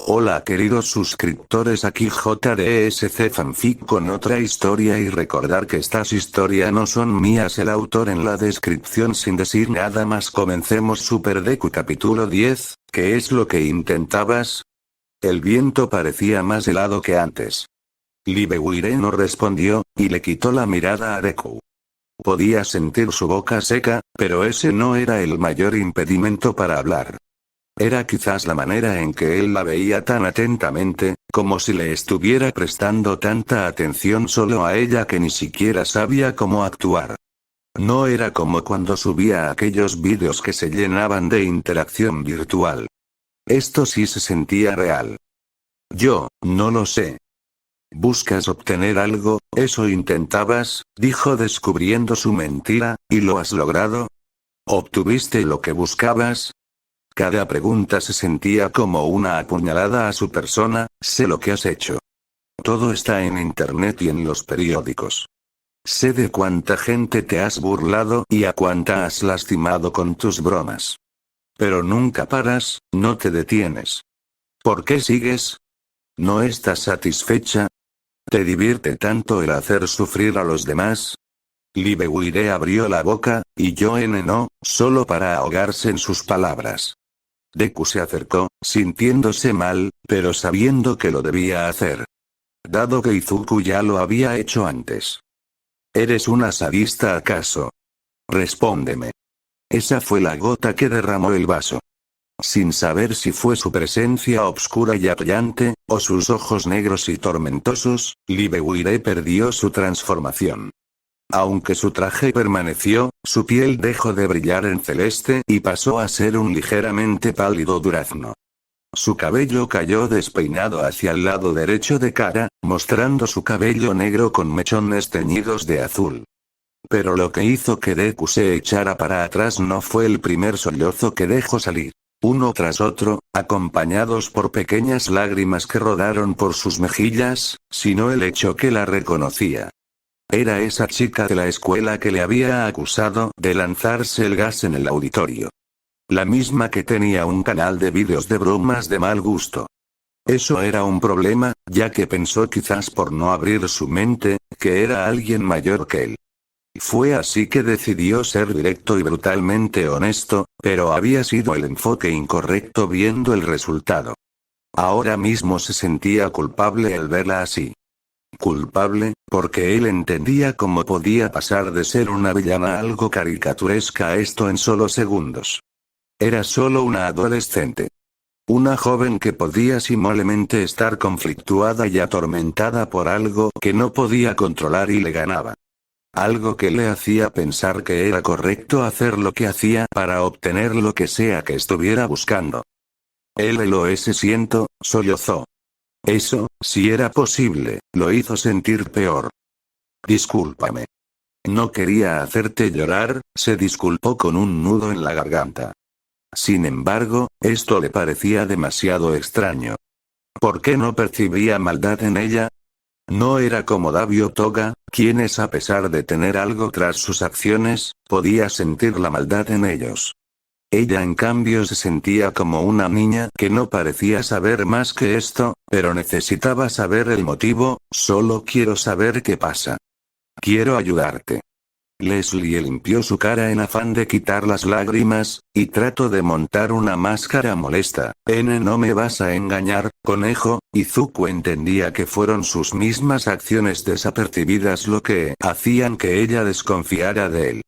Hola queridos suscriptores, aquí JDSC Fanfic con otra historia, y recordar que estas historias no son mías, el autor en la descripción. Sin decir nada más, comencemos. Super Deku capítulo 10, ¿qué es lo que intentabas? El viento parecía más helado que antes. Libewire no respondió, y le quitó la mirada a Deku. Podía sentir su boca seca, pero ese no era el mayor impedimento para hablar. Era quizás la manera en que él la veía tan atentamente, como si le estuviera prestando tanta atención solo a ella que ni siquiera sabía cómo actuar. No era como cuando subía aquellos vídeos que se llenaban de interacción virtual. Esto sí se sentía real. Yo, no lo sé. ¿Buscas obtener algo? Eso intentabas, dijo descubriendo su mentira, ¿y lo has logrado? ¿Obtuviste lo que buscabas? Cada pregunta se sentía como una apuñalada a su persona. Sé lo que has hecho. Todo está en internet y en los periódicos. Sé de cuánta gente te has burlado y a cuánta has lastimado con tus bromas. Pero nunca paras, no te detienes. ¿Por qué sigues? ¿No estás satisfecha? ¿Te divierte tanto el hacer sufrir a los demás? Libewire abrió la boca, y Yoene no, solo para ahogarse en sus palabras. Deku se acercó, sintiéndose mal, pero sabiendo que lo debía hacer. Dado que Izuku ya lo había hecho antes. ¿Eres una sadista acaso? Respóndeme. Esa fue la gota que derramó el vaso. Sin saber si fue su presencia oscura y brillante, o sus ojos negros y tormentosos, Libewire perdió su transformación. Aunque su traje permaneció, su piel dejó de brillar en celeste y pasó a ser un ligeramente pálido durazno. Su cabello cayó despeinado hacia el lado derecho de cara, mostrando su cabello negro con mechones teñidos de azul. Pero lo que hizo que Deku se echara para atrás no fue el primer sollozo que dejó salir, uno tras otro, acompañados por pequeñas lágrimas que rodaron por sus mejillas, sino el hecho que la reconocía. Era esa chica de la escuela que le había acusado de lanzarse el gas en el auditorio. La misma que tenía un canal de vídeos de bromas de mal gusto. Eso era un problema, ya que pensó, quizás por no abrir su mente, que era alguien mayor que él. Fue así que decidió ser directo y brutalmente honesto, pero había sido el enfoque incorrecto viendo el resultado. Ahora mismo se sentía culpable al verla así. Culpable, porque él entendía cómo podía pasar de ser una villana a algo caricaturesca a esto en solo segundos. Era solo una adolescente. Una joven que podía simplemente estar conflictuada y atormentada por algo que no podía controlar y le ganaba. Algo que le hacía pensar que era correcto hacer lo que hacía para obtener lo que sea que estuviera buscando. Siento, sollozó. Eso, si era posible, lo hizo sentir peor. Discúlpame. No quería hacerte llorar, se disculpó con un nudo en la garganta. Sin embargo, esto le parecía demasiado extraño. ¿Por qué no percibía maldad en ella? No era como Davio Toga, quienes a pesar de tener algo tras sus acciones, podía sentir la maldad en ellos. Ella en cambio se sentía como una niña que no parecía saber más que esto, pero necesitaba saber el motivo. Solo quiero saber qué pasa. Quiero ayudarte. Leslie limpió su cara en afán de quitar las lágrimas, y trató de montar una máscara molesta. No me vas a engañar, conejo. Izuku entendía que fueron sus mismas acciones desapercibidas lo que hacían que ella desconfiara de él.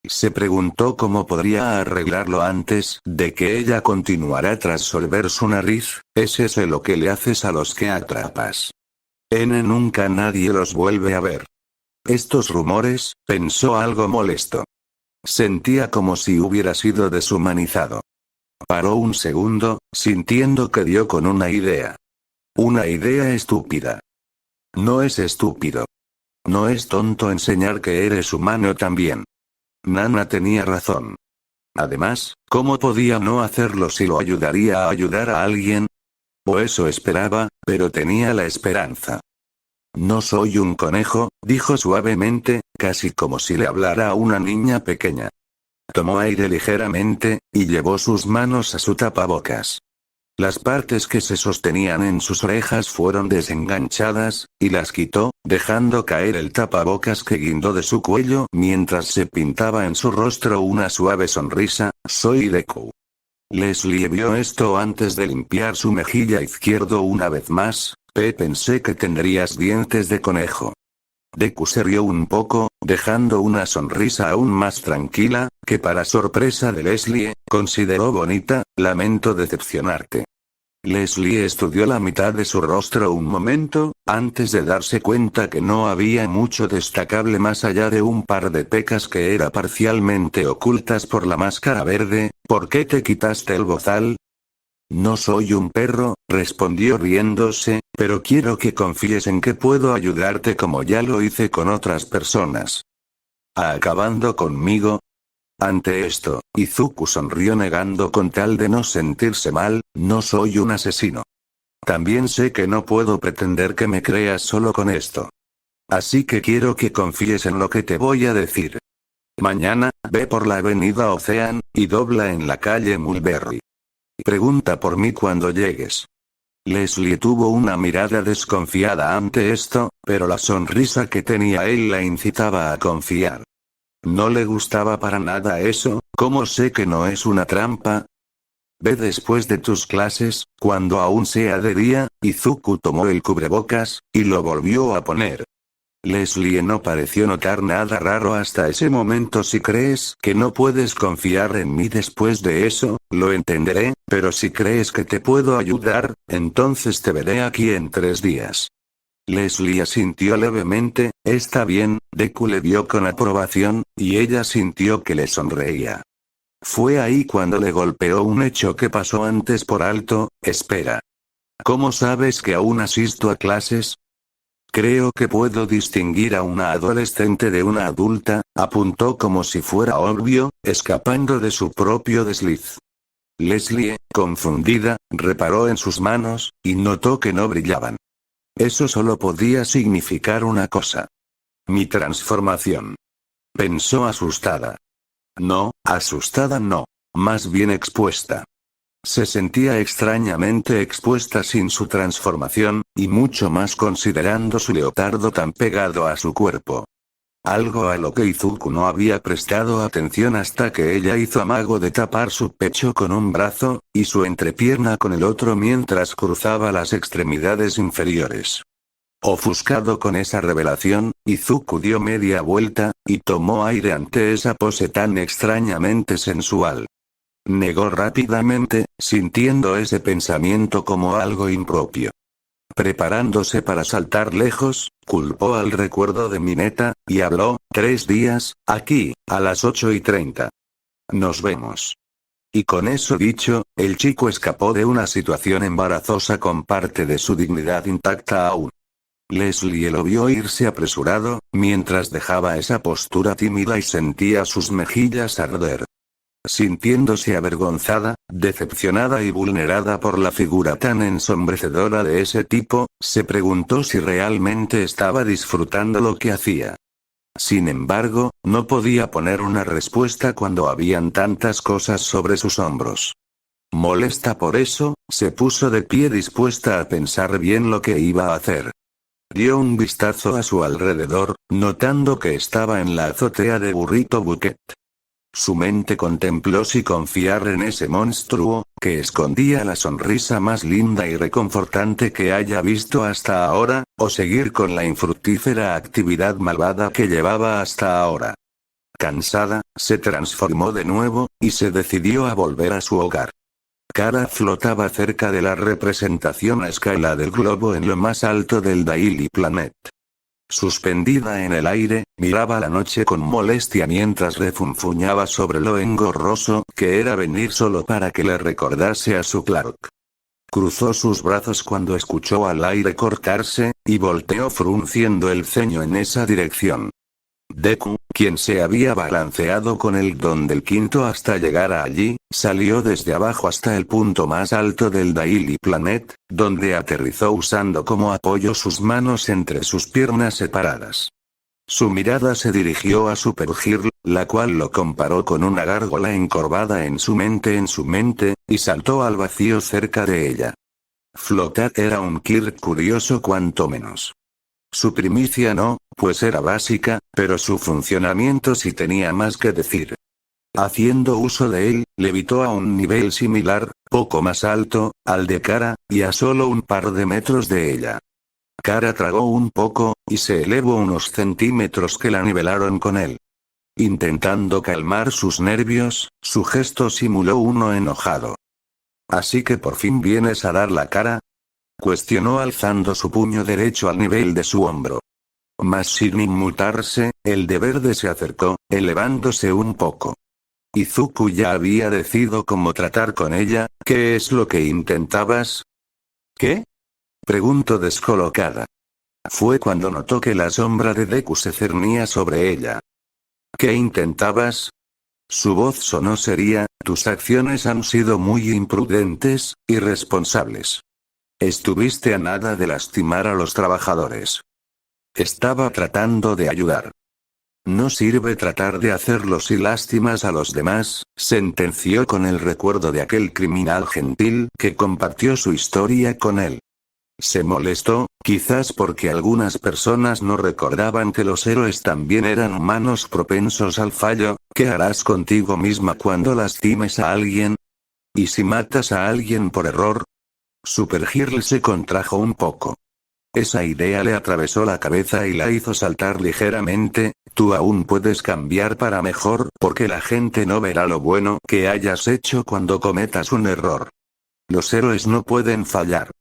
Se preguntó cómo podría arreglarlo antes de que ella continuara tras solver su nariz. ¿Es ese lo que le haces a los que atrapas? Nunca nadie los vuelve a ver. Estos rumores, pensó algo molesto. Sentía como si hubiera sido deshumanizado. Paró un segundo, sintiendo que dio con una idea. Una idea estúpida. No es estúpido. No es tonto enseñar que eres humano también. Nana tenía razón. Además, ¿cómo podía no hacerlo si lo ayudaría a ayudar a alguien? O eso esperaba, pero tenía la esperanza. No soy un conejo, dijo suavemente, casi como si le hablara a una niña pequeña. Tomó aire ligeramente, y llevó sus manos a su tapabocas. Las partes que se sostenían en sus orejas fueron desenganchadas, y las quitó, dejando caer el tapabocas que guindó de su cuello mientras se pintaba en su rostro una suave sonrisa. Soy Deku. Leslie vio esto antes de limpiar su mejilla izquierdo una vez más. Pensé que tendrías dientes de conejo. Deku se rió un poco, dejando una sonrisa aún más tranquila, que para sorpresa de Leslie, consideró bonita. Lamento decepcionarte. Leslie estudió la mitad de su rostro un momento, antes de darse cuenta que no había mucho destacable más allá de un par de pecas que eran parcialmente ocultas por la máscara verde. ¿Por qué te quitaste el bozal? No soy un perro, respondió riéndose, pero quiero que confíes en que puedo ayudarte como ya lo hice con otras personas. ¿Acabando conmigo? Ante esto, Izuku sonrió negando con tal de no sentirse mal. No soy un asesino. También sé que no puedo pretender que me creas solo con esto. Así que quiero que confíes en lo que te voy a decir. Mañana, ve por la avenida Ocean, y dobla en la calle Mulberry. Pregunta por mí cuando llegues. Leslie tuvo una mirada desconfiada ante esto, pero la sonrisa que tenía él la incitaba a confiar. No le gustaba para nada eso. ¿Cómo sé que no es una trampa? Ve después de tus clases, cuando aún sea de día. Izuku tomó el cubrebocas, y lo volvió a poner. Leslie no pareció notar nada raro hasta ese momento. Si crees que no puedes confiar en mí después de eso, lo entenderé, pero si crees que te puedo ayudar, entonces te veré aquí en 3 días. Leslie asintió levemente. Está bien. Deku le vio con aprobación, y ella sintió que le sonreía. Fue ahí cuando le golpeó un hecho que pasó antes por alto. Espera. ¿Cómo sabes que aún asisto a clases? Creo que puedo distinguir a una adolescente de una adulta, apuntó como si fuera obvio, escapando de su propio desliz. Leslie, confundida, reparó en sus manos, y notó que no brillaban. Eso solo podía significar una cosa. Mi transformación. Pensó asustada. No, asustada no. Más bien expuesta. Se sentía extrañamente expuesta sin su transformación, y mucho más considerando su leotardo tan pegado a su cuerpo. Algo a lo que Izuku no había prestado atención hasta que ella hizo amago de tapar su pecho con un brazo, y su entrepierna con el otro mientras cruzaba las extremidades inferiores. Ofuscado con esa revelación, Izuku dio media vuelta, y tomó aire ante esa pose tan extrañamente sensual. Negó rápidamente, sintiendo ese pensamiento como algo impropio. Preparándose para saltar lejos, culpó al recuerdo de Mineta, y habló. 3 días, aquí, a las 8:30. Nos vemos. Y con eso dicho, el chico escapó de una situación embarazosa con parte de su dignidad intacta aún. Leslie lo vio irse apresurado, mientras dejaba esa postura tímida y sentía sus mejillas arder. Sintiéndose avergonzada, decepcionada y vulnerada por la figura tan ensombrecedora de ese tipo, se preguntó si realmente estaba disfrutando lo que hacía. Sin embargo, no podía poner una respuesta cuando habían tantas cosas sobre sus hombros. Molesta por eso, se puso de pie dispuesta a pensar bien lo que iba a hacer. Dio un vistazo a su alrededor, notando que estaba en la azotea de Burrito Bucket. Su mente contempló si confiar en ese monstruo, que escondía la sonrisa más linda y reconfortante que haya visto hasta ahora, o seguir con la infructífera actividad malvada que llevaba hasta ahora. Cansada, se transformó de nuevo, y se decidió a volver a su hogar. Kara flotaba cerca de la representación a escala del globo en lo más alto del Daily Planet. Suspendida en el aire, miraba la noche con molestia mientras refunfuñaba sobre lo engorroso que era venir solo para que le recordase a su Clark. Cruzó sus brazos cuando escuchó al aire cortarse, y volteó frunciendo el ceño en esa dirección. Deku, quien se había balanceado con el don del quinto hasta llegar a allí, salió desde abajo hasta el punto más alto del Daily Planet, donde aterrizó usando como apoyo sus manos entre sus piernas separadas. Su mirada se dirigió a Supergirl, la cual lo comparó con una gárgola encorvada en su mente, y saltó al vacío cerca de ella. Flotar era un Kirk curioso cuanto menos. Su primicia no, pues era básica, pero su funcionamiento sí tenía más que decir. Haciendo uso de él, levitó a un nivel similar, poco más alto, al de Kara, y a solo un par de metros de ella. Kara tragó un poco, y se elevó unos centímetros que la nivelaron con él. Intentando calmar sus nervios, su gesto simuló uno enojado. ¿Así que por fin vienes a dar la cara? Cuestionó alzando su puño derecho al nivel de su hombro. Mas sin inmutarse, el de verde se acercó, elevándose un poco. Izuku ya había decidido cómo tratar con ella. ¿Qué es lo que intentabas? ¿Qué? Preguntó descolocada. Fue cuando notó que la sombra de Deku se cernía sobre ella. ¿Qué intentabas? Su voz sonó seria, tus acciones han sido muy imprudentes, irresponsables. Estuviste a nada de lastimar a los trabajadores. Estaba tratando de ayudar. No sirve tratar de hacerlo si lastimas a los demás, sentenció con el recuerdo de aquel criminal gentil que compartió su historia con él. Se molestó, quizás porque algunas personas no recordaban que los héroes también eran humanos propensos al fallo. ¿Qué harás contigo misma cuando lastimes a alguien? ¿Y si matas a alguien por error? Supergirl se contrajo un poco. Esa idea le atravesó la cabeza y la hizo saltar ligeramente. Tú aún puedes cambiar para mejor, porque la gente no verá lo bueno que hayas hecho cuando cometas un error. Los héroes no pueden fallar.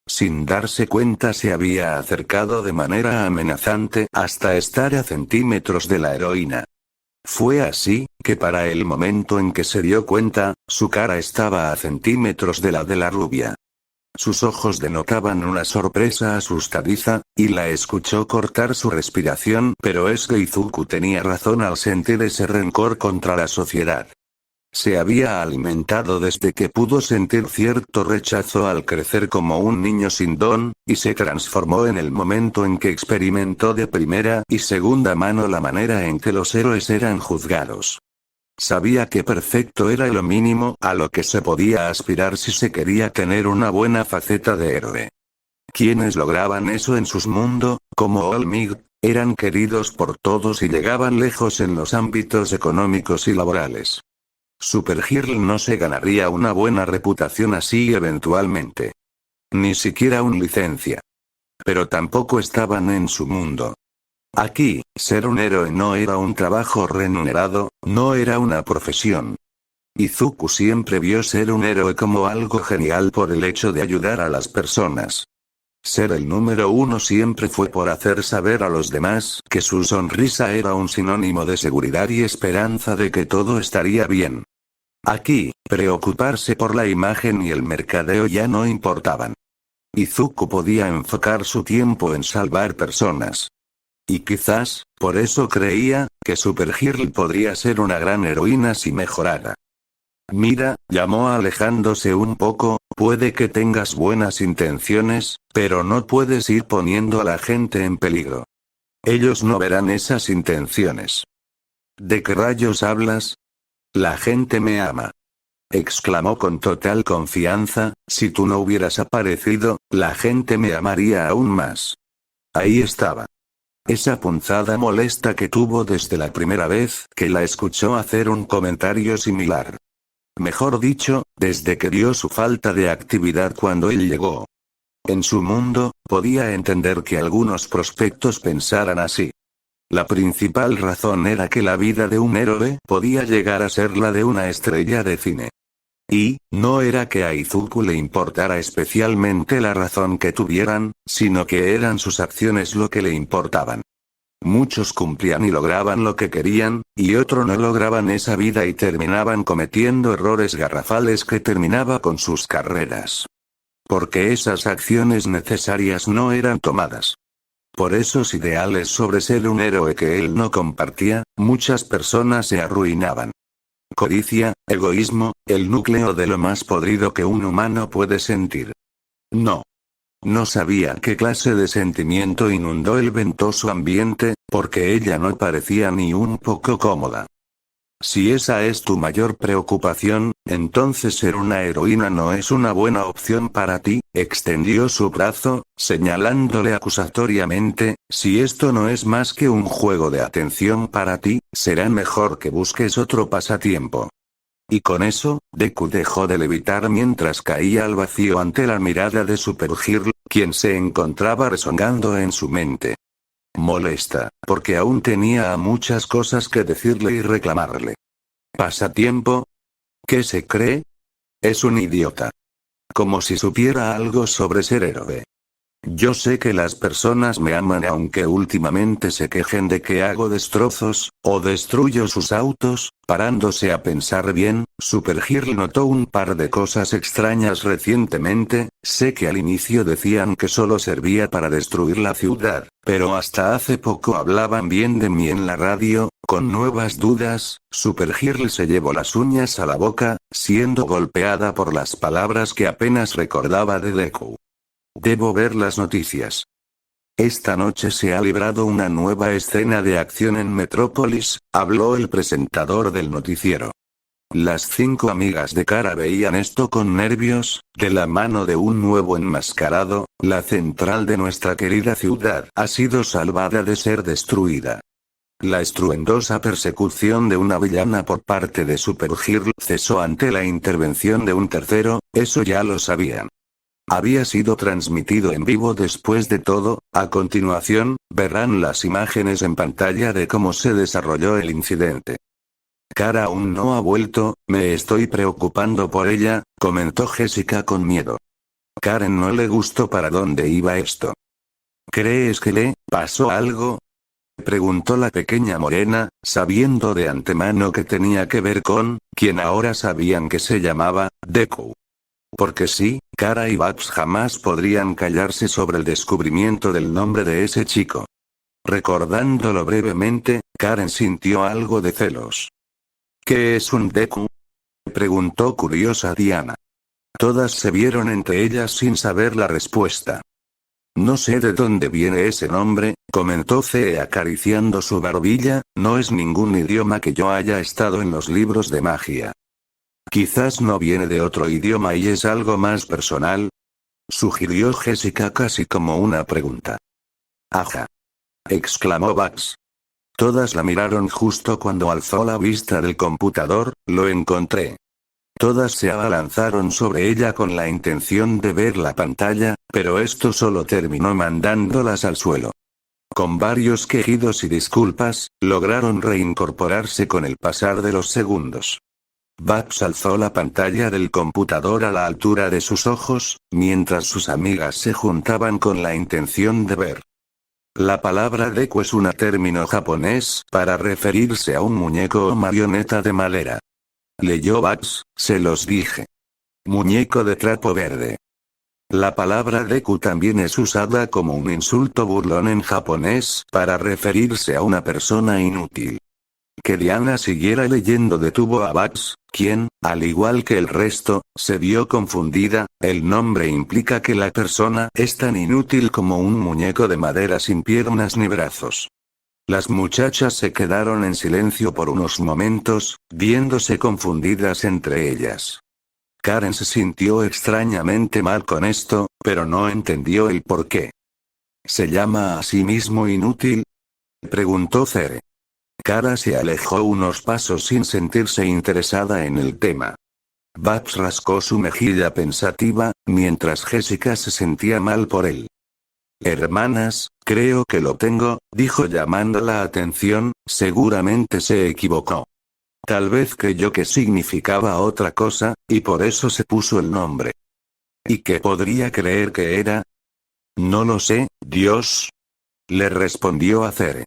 Sin darse cuenta se había acercado de manera amenazante hasta estar a centímetros de la heroína. Fue así, que para el momento en que se dio cuenta, su cara estaba a centímetros de la rubia. Sus ojos denotaban una sorpresa asustadiza, y la escuchó cortar su respiración, pero es que Izuku tenía razón al sentir ese rencor contra la sociedad. Se había alimentado desde que pudo sentir cierto rechazo al crecer como un niño sin don, y se transformó en el momento en que experimentó de primera y segunda mano la manera en que los héroes eran juzgados. Sabía que perfecto era lo mínimo a lo que se podía aspirar si se quería tener una buena faceta de héroe. Quienes lograban eso en sus mundos, como Olmig, eran queridos por todos y llegaban lejos en los ámbitos económicos y laborales. Supergirl no se ganaría una buena reputación así eventualmente. Ni siquiera una licencia. Pero tampoco estaban en su mundo. Aquí, ser un héroe no era un trabajo remunerado, no era una profesión. Izuku siempre vio ser un héroe como algo genial por el hecho de ayudar a las personas. Ser el número uno siempre fue por hacer saber a los demás que su sonrisa era un sinónimo de seguridad y esperanza de que todo estaría bien. Aquí, preocuparse por la imagen y el mercadeo ya no importaban. Izuku podía enfocar su tiempo en salvar personas. Y quizás, por eso creía, que Supergirl podría ser una gran heroína si mejorara. Mira, llamó alejándose un poco, puede que tengas buenas intenciones, pero no puedes ir poniendo a la gente en peligro. Ellos no verán esas intenciones. ¿De qué rayos hablas? La gente me ama. Exclamó con total confianza, si tú no hubieras aparecido, la gente me amaría aún más. Ahí estaba. Esa punzada molesta que tuvo desde la primera vez que la escuchó hacer un comentario similar. Mejor dicho, desde que vio su falta de actividad cuando él llegó. En su mundo, podía entender que algunos prospectos pensaran así. La principal razón era que la vida de un héroe podía llegar a ser la de una estrella de cine. Y, no era que a Izuku le importara especialmente la razón que tuvieran, sino que eran sus acciones lo que le importaban. Muchos cumplían y lograban lo que querían, y otros no lograban esa vida y terminaban cometiendo errores garrafales que terminaba con sus carreras. Porque esas acciones necesarias no eran tomadas. Por esos ideales sobre ser un héroe que él no compartía, muchas personas se arruinaban. Codicia, egoísmo, el núcleo de lo más podrido que un humano puede sentir. No. No sabía qué clase de sentimiento inundó el ventoso ambiente, porque ella no parecía ni un poco cómoda. Si esa es tu mayor preocupación, entonces ser una heroína no es una buena opción para ti, extendió su brazo, señalándole acusatoriamente, si esto no es más que un juego de atención para ti, será mejor que busques otro pasatiempo. Y con eso, Deku dejó de levitar mientras caía al vacío ante la mirada de Supergirl, quien se encontraba rezongando en su mente. Molesta, porque aún tenía muchas cosas que decirle y reclamarle. ¿Pasatiempo? ¿Qué se cree? Es un idiota. Como si supiera algo sobre ser héroe. Yo sé que las personas me aman aunque últimamente se quejen de que hago destrozos, o destruyo sus autos, parándose a pensar bien, Supergirl notó un par de cosas extrañas recientemente, sé que al inicio decían que solo servía para destruir la ciudad, pero hasta hace poco hablaban bien de mí en la radio, con nuevas dudas, Supergirl se llevó las uñas a la boca, siendo golpeada por las palabras que apenas recordaba de Deku. Debo ver las noticias. Esta noche se ha librado una nueva escena de acción en Metrópolis, habló el presentador del noticiero. Las 5 amigas de Kara veían esto con nervios, de la mano de un nuevo enmascarado, la central de nuestra querida ciudad ha sido salvada de ser destruida. La estruendosa persecución de una villana por parte de Supergirl cesó ante la intervención de un tercero, eso ya lo sabían. Había sido transmitido en vivo después de todo, a continuación, verán las imágenes en pantalla de cómo se desarrolló el incidente. Kara aún no ha vuelto, me estoy preocupando por ella, comentó Jessica con miedo. Karen no le gustó para dónde iba esto. ¿Crees que le pasó algo? Preguntó la pequeña morena, sabiendo de antemano que tenía que ver con quien ahora sabían que se llamaba Deku. Porque sí, Kara y Babs jamás podrían callarse sobre el descubrimiento del nombre de ese chico. Recordándolo brevemente, Karen sintió algo de celos. ¿Qué es un Deku? Preguntó curiosa Diana. Todas se vieron entre ellas sin saber la respuesta. No sé de dónde viene ese nombre, comentó Zee acariciando su barbilla, no es ningún idioma que yo haya estado en los libros de magia. Quizás no viene de otro idioma y es algo más personal, sugirió Jessica casi como una pregunta. Ajá, exclamó Bugs. Todas la miraron justo cuando alzó la vista del computador, lo encontré. Todas se abalanzaron sobre ella con la intención de ver la pantalla, pero esto solo terminó mandándolas al suelo. Con varios quejidos y disculpas, lograron reincorporarse con el pasar de los segundos. Babs alzó la pantalla del computador a la altura de sus ojos, mientras sus amigas se juntaban con la intención de ver. La palabra Deku es un término japonés para referirse a un muñeco o marioneta de madera. Leyó Babs, se los dije. Muñeco de trapo verde. La palabra Deku también es usada como un insulto burlón en japonés para referirse a una persona inútil. Que Diana siguiera leyendo detuvo a Babs, quien, al igual que el resto, se vio confundida, el nombre implica que la persona es tan inútil como un muñeco de madera sin piernas ni brazos. Las muchachas se quedaron en silencio por unos momentos, viéndose confundidas entre ellas. Karen se sintió extrañamente mal con esto, pero no entendió el porqué. ¿Se llama a sí mismo inútil? Preguntó Zere. Kara se alejó unos pasos sin sentirse interesada en el tema. Babs rascó su mejilla pensativa, mientras Jessica se sentía mal por él. Hermanas, creo que lo tengo, dijo llamando la atención, seguramente se equivocó. Tal vez creyó que significaba otra cosa, y por eso se puso el nombre. ¿Y qué podría creer que era? No lo sé, Dios. Le respondió Zere.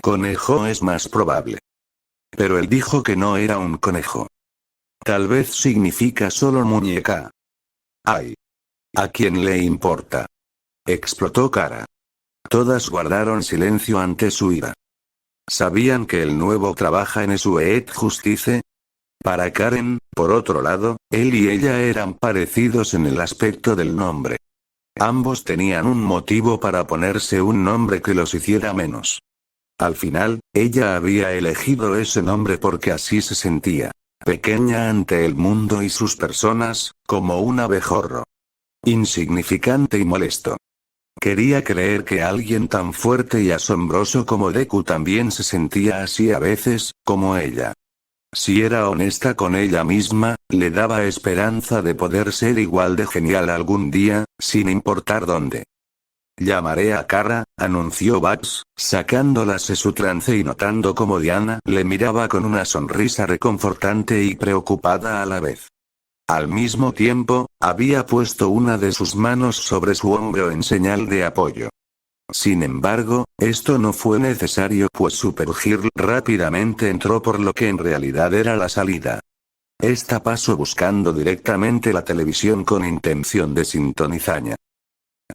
Conejo es más probable. Pero él dijo que no era un conejo. Tal vez significa solo muñeca. Ay. ¿A quién le importa? Explotó Kara. Todas guardaron silencio ante su ira. ¿Sabían que el nuevo trabaja en Sweet Justice? Para Karen, por otro lado, él y ella eran parecidos en el aspecto del nombre. Ambos tenían un motivo para ponerse un nombre que los hiciera menos. Al final, ella había elegido ese nombre porque así se sentía. Pequeña ante el mundo y sus personas, como un abejorro. Insignificante y molesto. Quería creer que alguien tan fuerte y asombroso como Deku también se sentía así a veces, como ella. Si era honesta con ella misma, le daba esperanza de poder ser igual de genial algún día, sin importar dónde. Llamaré a Kara, anunció Bugs, sacándolas de su trance y notando cómo Diana le miraba con una sonrisa reconfortante y preocupada a la vez. Al mismo tiempo, había puesto una de sus manos sobre su hombro en señal de apoyo. Sin embargo, esto no fue necesario pues Super Girl rápidamente entró por lo que en realidad era la salida. Esta pasó buscando directamente la televisión con intención de sintonizar.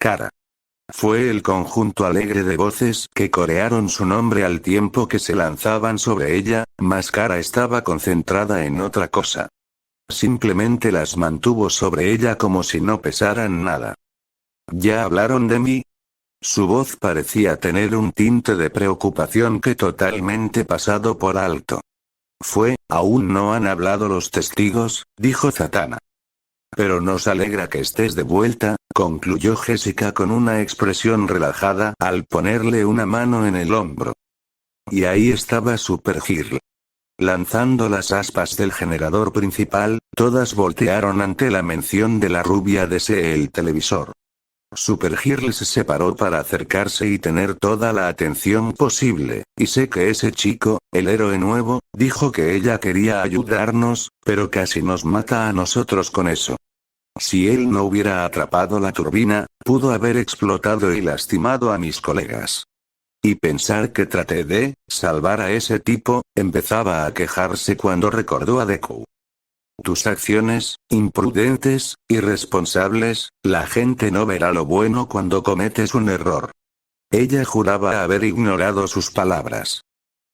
Kara. Fue el conjunto alegre de voces que corearon su nombre al tiempo que se lanzaban sobre ella, mas Kara estaba concentrada en otra cosa. Simplemente las mantuvo sobre ella como si no pesaran nada. ¿Ya hablaron de mí? Su voz parecía tener un tinte de preocupación que totalmente pasado por alto. Aún no han hablado los testigos, dijo Zatanna. Pero nos alegra que estés de vuelta, concluyó Jessica con una expresión relajada al ponerle una mano en el hombro. Y ahí estaba Super Girl. Lanzando las aspas del generador principal, todas voltearon ante la mención de la rubia desde el televisor. Super Girl se separó para acercarse y tener toda la atención posible, y sé que ese chico, el héroe nuevo, dijo que ella quería ayudarnos, pero casi nos mata a nosotros con eso. Si él no hubiera atrapado la turbina, pudo haber explotado y lastimado a mis colegas. Y pensar que traté de salvar a ese tipo, empezaba a quejarse cuando recordó a Deku. Tus acciones, imprudentes, irresponsables, la gente no verá lo bueno cuando cometes un error. Ella juraba haber ignorado sus palabras.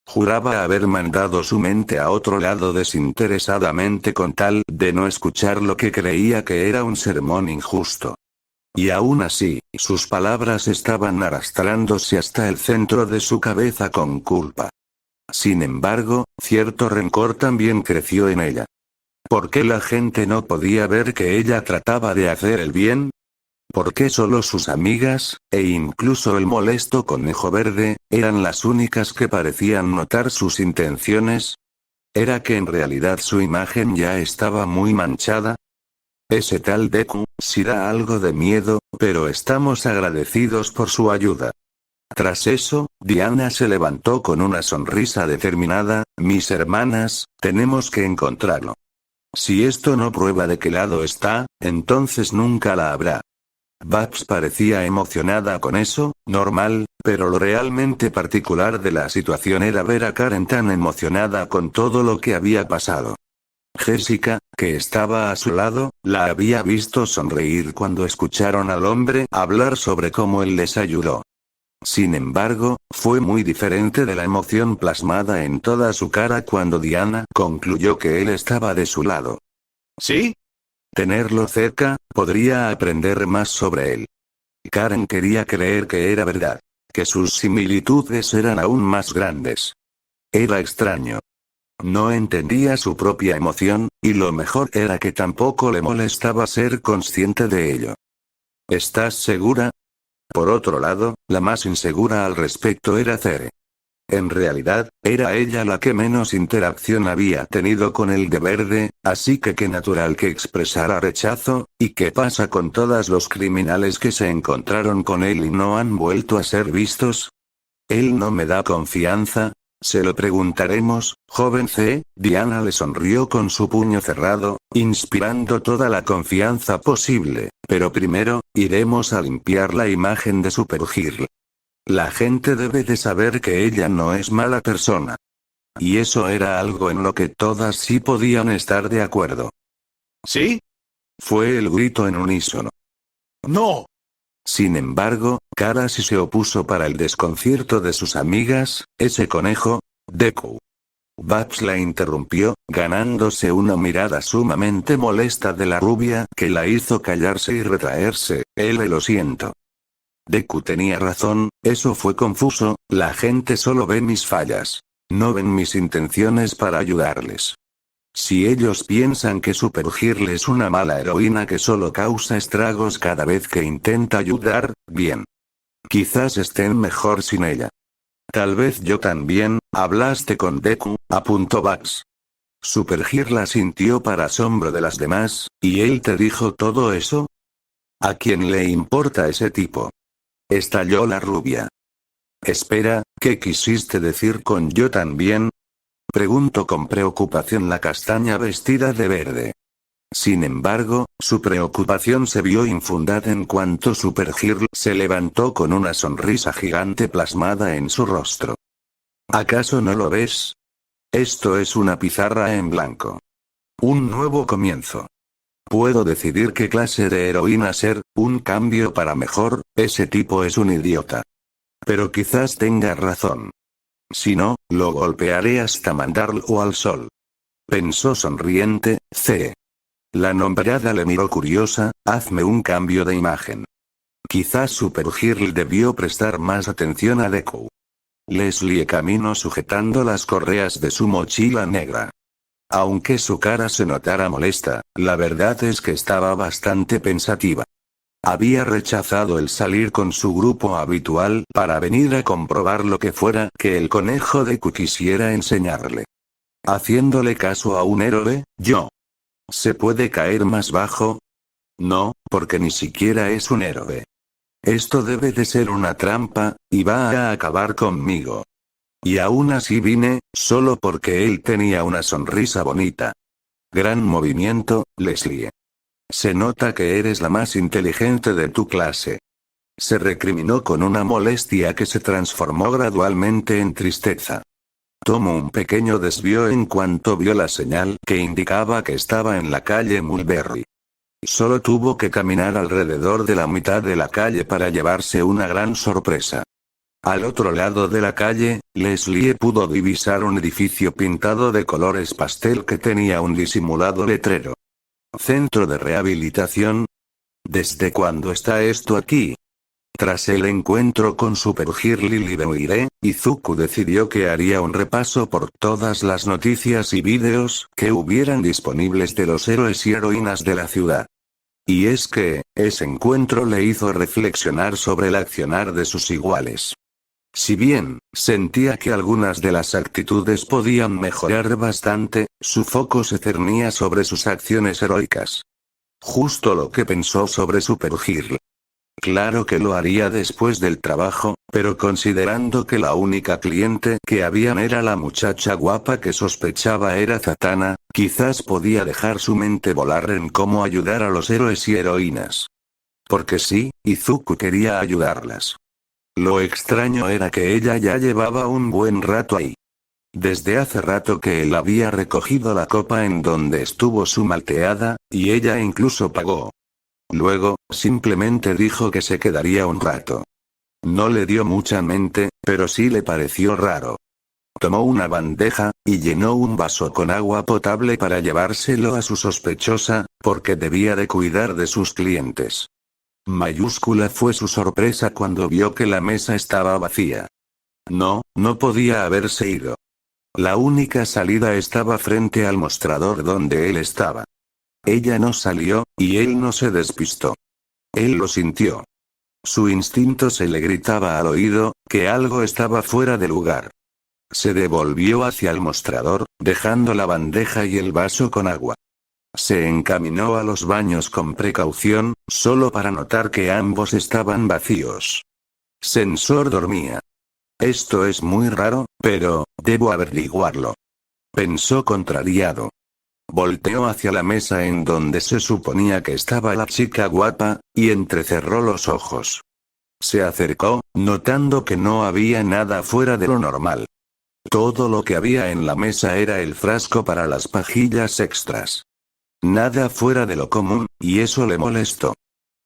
Juraba haber mandado su mente a otro lado desinteresadamente con tal de no escuchar lo que creía que era un sermón injusto. Y aún así, sus palabras estaban arrastrándose hasta el centro de su cabeza con culpa. Sin embargo, cierto rencor también creció en ella. ¿Por qué la gente no podía ver que ella trataba de hacer el bien? ¿Por qué solo sus amigas, e incluso el molesto conejo verde, eran las únicas que parecían notar sus intenciones? ¿Era que en realidad su imagen ya estaba muy manchada? Ese tal Deku, sí da algo de miedo, pero estamos agradecidos por su ayuda. Tras eso, Diana se levantó con una sonrisa determinada, mis hermanas, tenemos que encontrarlo. Si esto no prueba de qué lado está, entonces nunca la habrá. Babs parecía emocionada con eso, normal, pero lo realmente particular de la situación era ver a Karen tan emocionada con todo lo que había pasado. Jessica, que estaba a su lado, la había visto sonreír cuando escucharon al hombre hablar sobre cómo él les ayudó. Sin embargo, fue muy diferente de la emoción plasmada en toda su cara cuando Diana concluyó que él estaba de su lado. ¿Sí? Tenerlo cerca, podría aprender más sobre él. Karen quería creer que era verdad. Que sus similitudes eran aún más grandes. Era extraño. No entendía su propia emoción, y lo mejor era que tampoco le molestaba ser consciente de ello. ¿Estás segura? Por otro lado, la más insegura al respecto era Cere. En realidad, era ella la que menos interacción había tenido con el de verde, así que qué natural que expresara rechazo. ¿Y qué pasa con todos los criminales que se encontraron con él y no han vuelto a ser vistos? ¿Él no me da confianza? Se lo preguntaremos, joven C. Diana le sonrió con su puño cerrado, inspirando toda la confianza posible, pero primero, iremos a limpiar la imagen de Super Girl. La gente debe de saber que ella no es mala persona. Y eso era algo en lo que todas sí podían estar de acuerdo. ¿Sí? Fue el grito en unísono. ¡No! Sin embargo, Kara sí se opuso para el desconcierto de sus amigas, ese conejo, Deku. Babs la interrumpió, ganándose una mirada sumamente molesta de la rubia que la hizo callarse y retraerse. Lo siento. Deku tenía razón, eso fue confuso, la gente solo ve mis fallas. No ven mis intenciones para ayudarles. Si ellos piensan que Super Girl es una mala heroína que solo causa estragos cada vez que intenta ayudar, bien. Quizás estén mejor sin ella. Tal vez yo también. Hablaste con Deku, apuntó Babs. Super Girl asintió para asombro de las demás, ¿y él te dijo todo eso? ¿A quién le importa ese tipo? Estalló la rubia. Espera, ¿qué quisiste decir con yo también? Preguntó con preocupación la castaña vestida de verde. Sin embargo, su preocupación se vio infundada en cuanto Super Girl se levantó con una sonrisa gigante plasmada en su rostro. ¿Acaso no lo ves? Esto es una pizarra en blanco. Un nuevo comienzo. Puedo decidir qué clase de heroína ser, un cambio para mejor, ese tipo es un idiota. Pero quizás tenga razón. Si no, lo golpearé hasta mandarlo al sol. Pensó sonriente, C. La nombrada le miró curiosa, hazme un cambio de imagen. Quizás Super Girl debió prestar más atención a Deku. Leslie caminó sujetando las correas de su mochila negra. Aunque su cara se notara molesta, la verdad es que estaba bastante pensativa. Había rechazado el salir con su grupo habitual para venir a comprobar lo que fuera que el conejo Deku quisiera enseñarle. Haciéndole caso a un héroe, yo. ¿Se puede caer más bajo? No, porque ni siquiera es un héroe. Esto debe de ser una trampa, y va a acabar conmigo. Y aún así vine, solo porque él tenía una sonrisa bonita. Gran movimiento, Leslie. Se nota que eres la más inteligente de tu clase. Se recriminó con una molestia que se transformó gradualmente en tristeza. Tomó un pequeño desvío en cuanto vio la señal que indicaba que estaba en la calle Mulberry. Solo tuvo que caminar alrededor de la mitad de la calle para llevarse una gran sorpresa. Al otro lado de la calle, Leslie pudo divisar un edificio pintado de colores pastel que tenía un disimulado letrero. Centro de rehabilitación. ¿Desde cuándo está esto aquí? Tras el encuentro con Super Girl y Libemuire, Izuku decidió que haría un repaso por todas las noticias y vídeos que hubieran disponibles de los héroes y heroínas de la ciudad. Y es que, ese encuentro le hizo reflexionar sobre el accionar de sus iguales. Si bien, sentía que algunas de las actitudes podían mejorar bastante, su foco se cernía sobre sus acciones heroicas. Justo lo que pensó sobre Super Girl. Claro que lo haría después del trabajo, pero considerando que la única cliente que habían era la muchacha guapa que sospechaba era Zatanna, quizás podía dejar su mente volar en cómo ayudar a los héroes y heroínas. Porque sí, Izuku quería ayudarlas. Lo extraño era que ella ya llevaba un buen rato ahí. Desde hace rato que él había recogido la copa en donde estuvo su malteada, y ella incluso pagó. Luego, simplemente dijo que se quedaría un rato. No le dio mucha mente, pero sí le pareció raro. Tomó una bandeja, y llenó un vaso con agua potable para llevárselo a su sospechosa, porque debía de cuidar de sus clientes. Mayúscula fue su sorpresa cuando vio que la mesa estaba vacía. No podía haberse ido. La única salida estaba frente al mostrador donde él estaba. Ella no salió, y él no se despistó. Él lo sintió. Su instinto se le gritaba al oído, que algo estaba fuera de lugar. Se devolvió hacia el mostrador, dejando la bandeja y el vaso con agua. Se encaminó a los baños con precaución, solo para notar que ambos estaban vacíos. Sensor dormía. Esto es muy raro, pero, debo averiguarlo. Pensó contrariado. Volteó hacia la mesa en donde se suponía que estaba la chica guapa, y entrecerró los ojos. Se acercó, notando que no había nada fuera de lo normal. Todo lo que había en la mesa era el frasco para las pajillas extras. Nada fuera de lo común, y eso le molestó.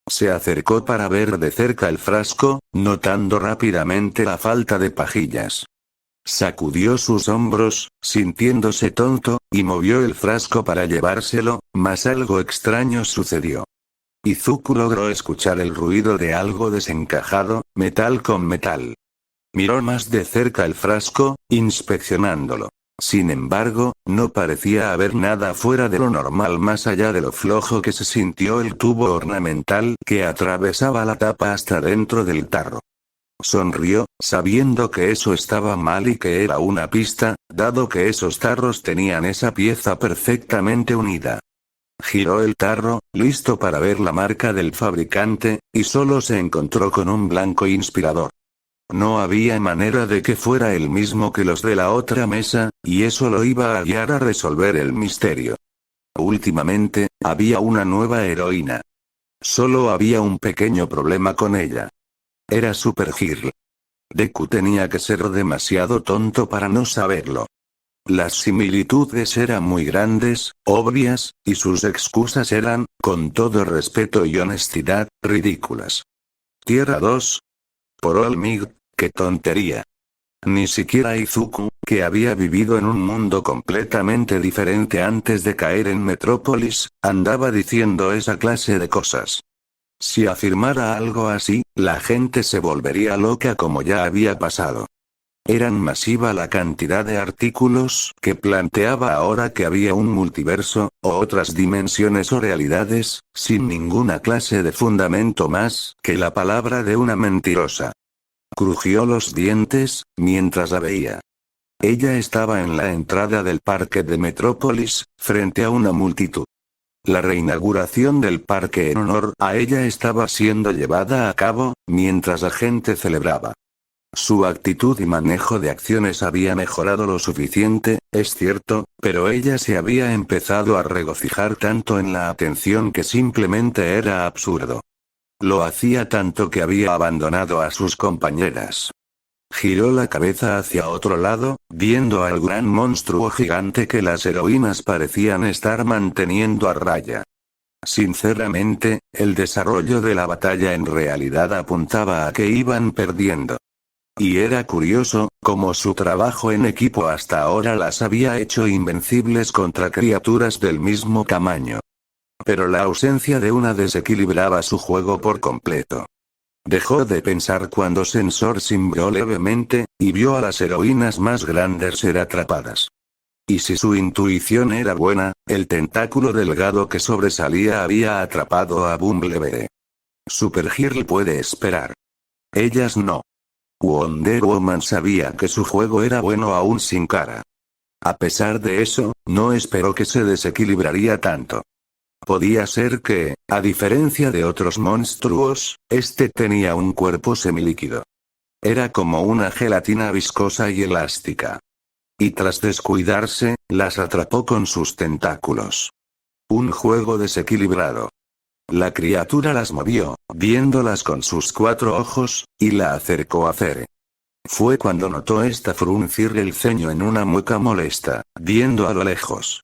Se acercó para ver de cerca el frasco, notando rápidamente la falta de pajillas. Sacudió sus hombros, sintiéndose tonto, y movió el frasco para llevárselo, mas algo extraño sucedió. Izuku logró escuchar el ruido de algo desencajado, metal con metal. Miró más de cerca el frasco, inspeccionándolo. Sin embargo, no parecía haber nada fuera de lo normal más allá de lo flojo que se sintió el tubo ornamental que atravesaba la tapa hasta dentro del tarro. Sonrió, sabiendo que eso estaba mal y que era una pista, dado que esos tarros tenían esa pieza perfectamente unida. Giró el tarro, listo para ver la marca del fabricante, y solo se encontró con un blanco inspirador. No había manera de que fuera el mismo que los de la otra mesa, y eso lo iba a guiar a resolver el misterio. Últimamente, había una nueva heroína. Solo había un pequeño problema con ella. Era Supergirl. Deku tenía que ser demasiado tonto para no saberlo. Las similitudes eran muy grandes, obvias, y sus excusas eran, con todo respeto y honestidad, ridículas. Tierra 2. Por Olmig, qué tontería. Ni siquiera Izuku, que había vivido en un mundo completamente diferente antes de caer en Metrópolis, andaba diciendo esa clase de cosas. Si afirmara algo así, la gente se volvería loca como ya había pasado. Eran masiva la cantidad de artículos que planteaba ahora que había un multiverso, o otras dimensiones o realidades, sin ninguna clase de fundamento más que la palabra de una mentirosa. Crujió los dientes, mientras la veía. Ella estaba en la entrada del parque de Metrópolis, frente a una multitud. La reinauguración del parque en honor a ella estaba siendo llevada a cabo, mientras la gente celebraba. Su actitud y manejo de acciones había mejorado lo suficiente, es cierto, pero ella se había empezado a regocijar tanto en la atención que simplemente era absurdo. Lo hacía tanto que había abandonado a sus compañeras. Giró la cabeza hacia otro lado, viendo al gran monstruo gigante que las heroínas parecían estar manteniendo a raya. Sinceramente, el desarrollo de la batalla en realidad apuntaba a que iban perdiendo. Y era curioso, cómo su trabajo en equipo hasta ahora las había hecho invencibles contra criaturas del mismo tamaño. Pero la ausencia de una desequilibraba su juego por completo. Dejó de pensar cuando Sensor simbró levemente, y vio a las heroínas más grandes ser atrapadas. Y si su intuición era buena, el tentáculo delgado que sobresalía había atrapado a Bumblebee. Supergirl puede esperar. Ellas no. Wonder Woman sabía que su juego era bueno aún sin cara. A pesar de eso, no esperó que se desequilibraría tanto. Podía ser que, a diferencia de otros monstruos, este tenía un cuerpo semilíquido. Era como una gelatina viscosa y elástica. Y tras descuidarse, las atrapó con sus tentáculos. Un juego desequilibrado. La criatura las movió, viéndolas con sus 4 ojos, y la acercó a Zere. Fue cuando notó esta fruncir el ceño en una mueca molesta, viendo a lo lejos.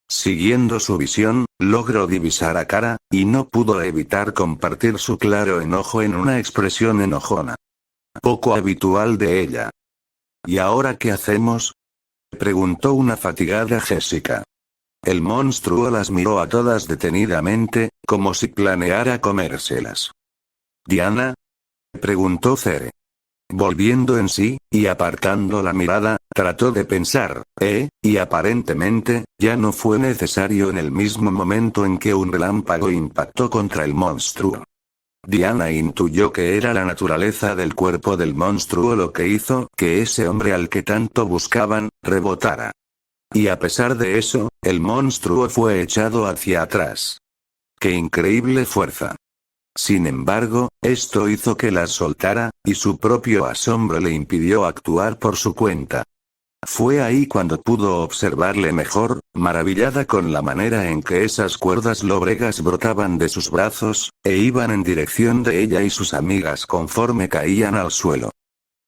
Siguiendo su visión, logró divisar a Kara, y no pudo evitar compartir su claro enojo en una expresión enojona. Poco habitual de ella. ¿Y ahora qué hacemos?, preguntó una fatigada Jessica. El monstruo las miró a todas detenidamente, como si planeara comérselas. ¿Diana?, preguntó Zere. Volviendo en sí, y apartando la mirada, trató de pensar, y aparentemente, ya no fue necesario en el mismo momento en que un relámpago impactó contra el monstruo. Diana intuyó que era la naturaleza del cuerpo del monstruo lo que hizo que ese hombre al que tanto buscaban, rebotara. Y a pesar de eso, el monstruo fue echado hacia atrás. ¡Qué increíble fuerza! Sin embargo, esto hizo que las soltara, y su propio asombro le impidió actuar por su cuenta. Fue ahí cuando pudo observarle mejor, maravillada con la manera en que esas cuerdas lóbregas brotaban de sus brazos, e iban en dirección de ella y sus amigas conforme caían al suelo.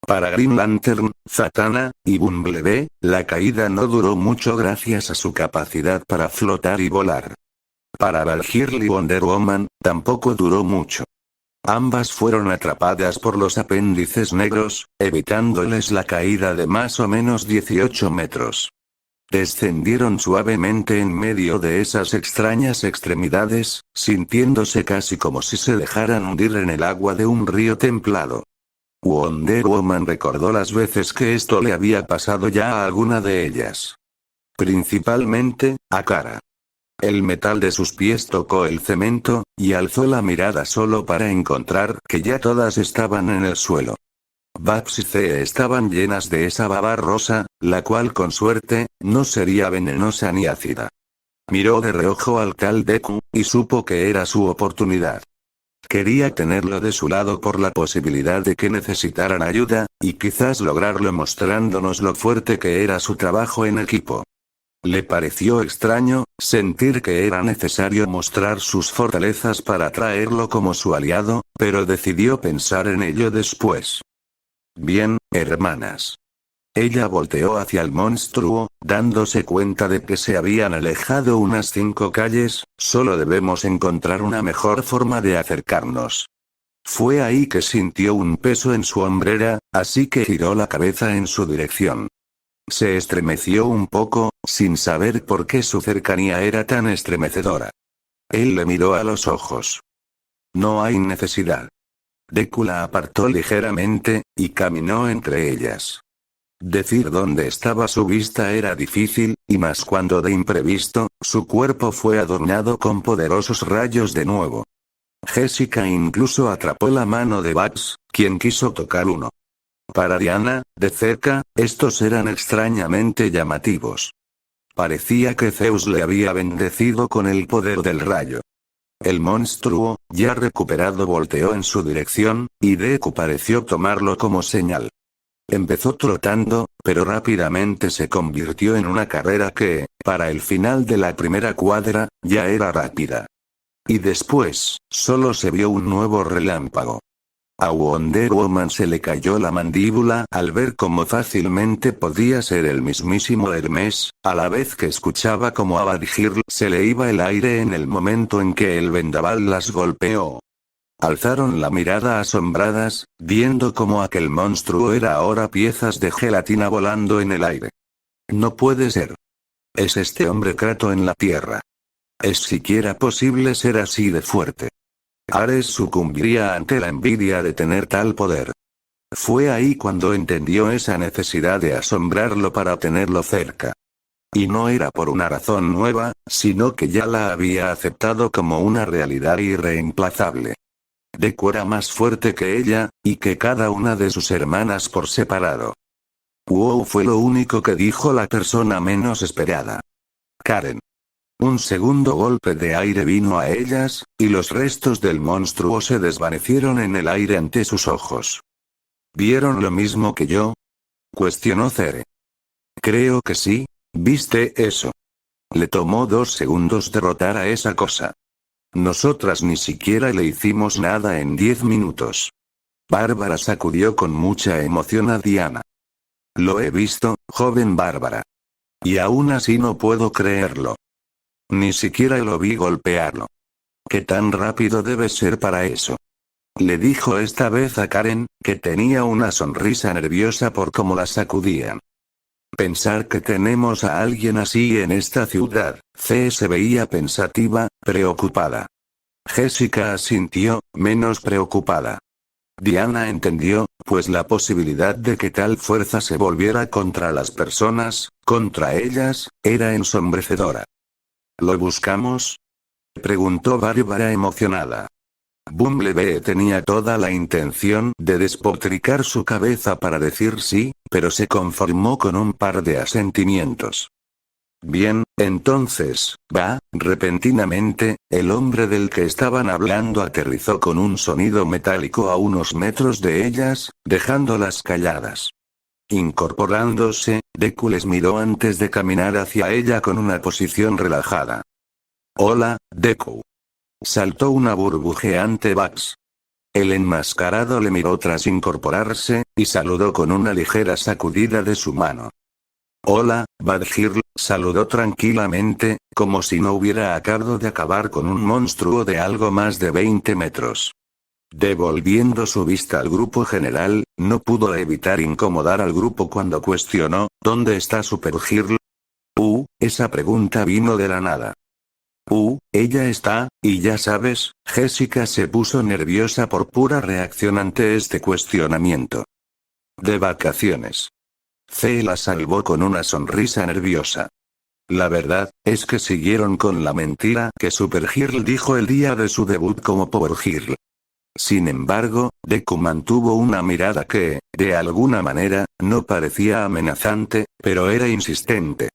Para Green Lantern, Zatanna, y Bumblebee, la caída no duró mucho gracias a su capacidad para flotar y volar. Para Valkyrie y Wonder Woman, tampoco duró mucho. Ambas fueron atrapadas por los apéndices negros, evitándoles la caída de más o menos 18 metros. Descendieron suavemente en medio de esas extrañas extremidades, sintiéndose casi como si se dejaran hundir en el agua de un río templado. Wonder Woman recordó las veces que esto le había pasado ya a alguna de ellas. Principalmente, a Kara. El metal de sus pies tocó el cemento, y alzó la mirada solo para encontrar que ya todas estaban en el suelo. Babs y Zee estaban llenas de esa baba rosa, la cual con suerte, no sería venenosa ni ácida. Miró de reojo al tal Deku, y supo que era su oportunidad. Quería tenerlo de su lado por la posibilidad de que necesitaran ayuda, y quizás lograrlo mostrándonos lo fuerte que era su trabajo en equipo. Le pareció extraño, sentir que era necesario mostrar sus fortalezas para traerlo como su aliado, pero decidió pensar en ello después. Bien, hermanas. Ella volteó hacia el monstruo, dándose cuenta de que se habían alejado unas 5 calles, solo debemos encontrar una mejor forma de acercarnos. Fue ahí que sintió un peso en su hombrera, así que giró la cabeza en su dirección. Se estremeció un poco, sin saber por qué su cercanía era tan estremecedora. Él le miró a los ojos. No hay necesidad. Deku la apartó ligeramente, y caminó entre ellas. Decir dónde estaba su vista era difícil, y más cuando de imprevisto, su cuerpo fue adornado con poderosos rayos de nuevo. Jessica incluso atrapó la mano de Babs, quien quiso tocar uno. Para Diana, de cerca, estos eran extrañamente llamativos. Parecía que Zeus le había bendecido con el poder del rayo. El monstruo, ya recuperado, volteó en su dirección, y Deku pareció tomarlo como señal. Empezó trotando, pero rápidamente se convirtió en una carrera que, para el final de la primera cuadra, ya era rápida. Y después, solo se vio un nuevo relámpago. A Wonder Woman se le cayó la mandíbula al ver cómo fácilmente podía ser el mismísimo Hermes, a la vez que escuchaba cómo a Badgir se le iba el aire en el momento en que el vendaval las golpeó. Alzaron la mirada asombradas, viendo cómo aquel monstruo era ahora piezas de gelatina volando en el aire. No puede ser. ¿Es este hombre Krato en la tierra? ¿Es siquiera posible ser así de fuerte? Ares sucumbiría ante la envidia de tener tal poder. Fue ahí cuando entendió esa necesidad de asombrarlo para tenerlo cerca. Y no era por una razón nueva, sino que ya la había aceptado como una realidad irreemplazable. Deku era más fuerte que ella, y que cada una de sus hermanas por separado. Wow, fue lo único que dijo la persona menos esperada. Karen. Un segundo golpe de aire vino a ellas, y los restos del monstruo se desvanecieron en el aire ante sus ojos. ¿Vieron lo mismo que yo? Cuestionó Zere. Creo que sí, ¿viste eso? Le tomó 2 segundos derrotar a esa cosa. Nosotras ni siquiera le hicimos nada en 10 minutos. Bárbara sacudió con mucha emoción a Diana. Lo he visto, joven Bárbara. Y aún así no puedo creerlo. Ni siquiera lo vi golpearlo. ¿Qué tan rápido debe ser para eso? Le dijo esta vez a Karen, que tenía una sonrisa nerviosa por cómo la sacudían. Pensar que tenemos a alguien así en esta ciudad. Zee se veía pensativa, preocupada. Jessica asintió, menos preocupada. Diana entendió, pues la posibilidad de que tal fuerza se volviera contra las personas, contra ellas, era ensombrecedora. ¿Lo buscamos? Preguntó Bárbara emocionada. Bumblebee tenía toda la intención de despotricar su cabeza para decir sí, pero se conformó con un par de asentimientos. Bien, entonces, va, repentinamente, el hombre del que estaban hablando aterrizó con un sonido metálico a unos metros de ellas, dejándolas calladas. Incorporándose, Deku les miró antes de caminar hacia ella con una posición relajada. Hola, Deku. Saltó una burbujeante Babs. El enmascarado le miró tras incorporarse, y saludó con una ligera sacudida de su mano. Hola, Badgir, saludó tranquilamente, como si no hubiera acabado de acabar con un monstruo de algo más de 20 metros. Devolviendo su vista al grupo general, no pudo evitar incomodar al grupo cuando cuestionó, ¿dónde está Supergirl? Esa pregunta vino de la nada. Ella está, y ya sabes, Jessica se puso nerviosa por pura reacción ante este cuestionamiento. De vacaciones. C la salvó con una sonrisa nerviosa. La verdad, es que siguieron con la mentira que Supergirl dijo el día de su debut como Powergirl. Sin embargo, Deku mantuvo una mirada que, de alguna manera, no parecía amenazante, pero era insistente.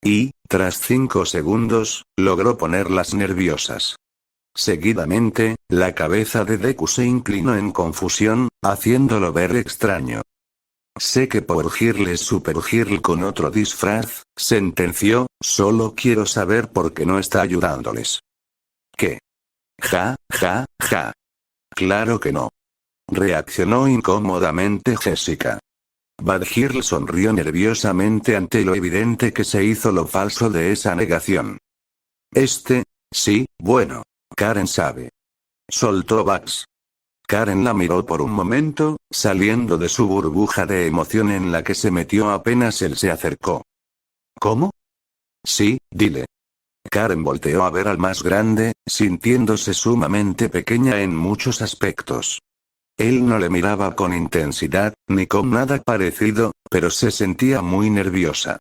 Y, tras 5 segundos, logró ponerlas nerviosas. Seguidamente, la cabeza de Deku se inclinó en confusión, haciéndolo ver extraño. Sé que Powergirl es Supergirl con otro disfraz, sentenció, solo quiero saber por qué no está ayudándoles. ¿Qué? Ja, ja, ja. Claro que no. Reaccionó incómodamente Jessica. Badgirl sonrió nerviosamente ante lo evidente que se hizo lo falso de esa negación. Sí, bueno. Karen sabe. Soltó Bugs. Karen la miró por un momento, saliendo de su burbuja de emoción en la que se metió apenas él se acercó. ¿Cómo? Sí, dile. Karen volteó a ver al más grande, sintiéndose sumamente pequeña en muchos aspectos. Él no le miraba con intensidad, ni con nada parecido, pero se sentía muy nerviosa.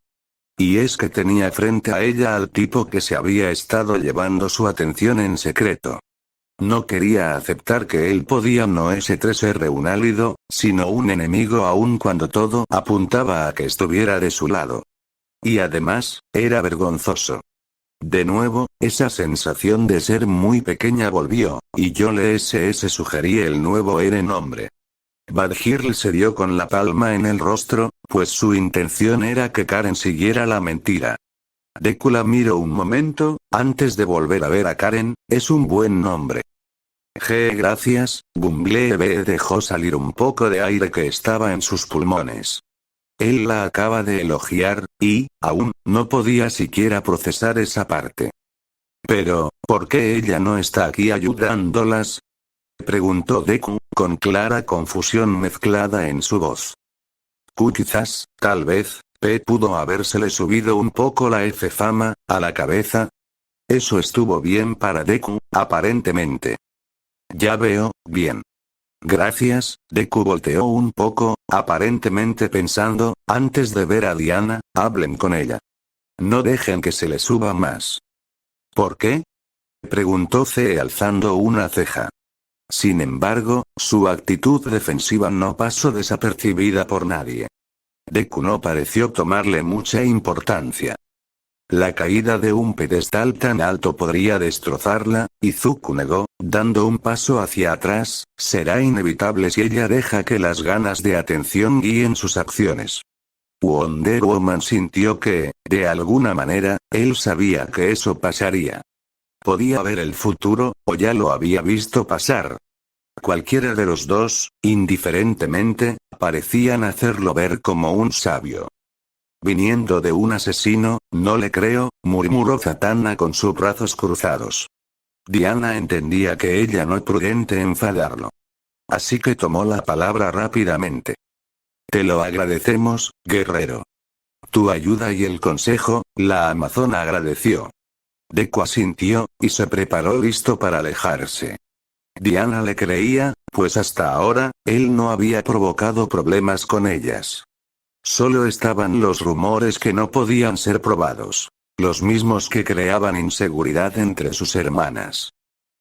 Y es que tenía frente a ella al tipo que se había estado llevando su atención en secreto. No quería aceptar que él podía no ser un álido, sino un enemigo aun cuando todo apuntaba a que estuviera de su lado. Y además, era vergonzoso. De nuevo, esa sensación de ser muy pequeña volvió, y yo le sugerí el nuevo nombre. Badgirl se dio con la palma en el rostro, pues su intención era que Karen siguiera la mentira. Deku la miró un momento, antes de volver a ver a Karen, es un buen nombre. Gracias, Bumblebee dejó salir un poco de aire que estaba en sus pulmones. Él la acaba de elogiar, y, aún, no podía siquiera procesar esa parte. Pero, ¿por qué ella no está aquí ayudándolas? Preguntó Deku, con clara confusión mezclada en su voz. Quizás, tal vez, pudo habérsele subido un poco la fama a la cabeza. Eso estuvo bien para Deku, aparentemente. Ya veo, bien. Gracias, Deku volteó un poco, aparentemente pensando, antes de ver a Diana, hablen con ella. No dejen que se le suba más. ¿Por qué? Preguntó C alzando una ceja. Sin embargo, su actitud defensiva no pasó desapercibida por nadie. Deku no pareció tomarle mucha importancia. La caída de un pedestal tan alto podría destrozarla, y Zuko negó, dando un paso hacia atrás, será inevitable si ella deja que las ganas de atención guíen sus acciones. Wonder Woman sintió que, de alguna manera, él sabía que eso pasaría. Podía ver el futuro, o ya lo había visto pasar. Cualquiera de los dos, indiferentemente, parecían hacerlo ver como un sabio. Viniendo de un asesino, no le creo, murmuró Zatanna con sus brazos cruzados. Diana entendía que ella no es prudente enfadarlo. Así que tomó la palabra rápidamente. Te lo agradecemos, guerrero. Tu ayuda y el consejo, la amazona agradeció. Deku asintió, y se preparó listo para alejarse. Diana le creía, pues hasta ahora, él no había provocado problemas con ellas. Solo estaban los rumores que no podían ser probados. Los mismos que creaban inseguridad entre sus hermanas.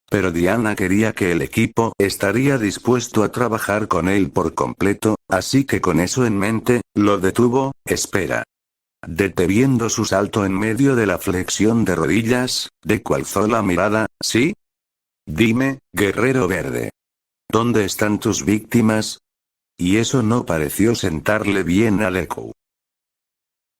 Pero Diana quería que el equipo estaría dispuesto a trabajar con él por completo, así que con eso en mente, lo detuvo. Espera. Deteniendo su salto en medio de la flexión de rodillas, Deku alzó la mirada. ¿Sí? Dime, guerrero verde. ¿Dónde están tus víctimas? Y eso no pareció sentarle bien a Deku.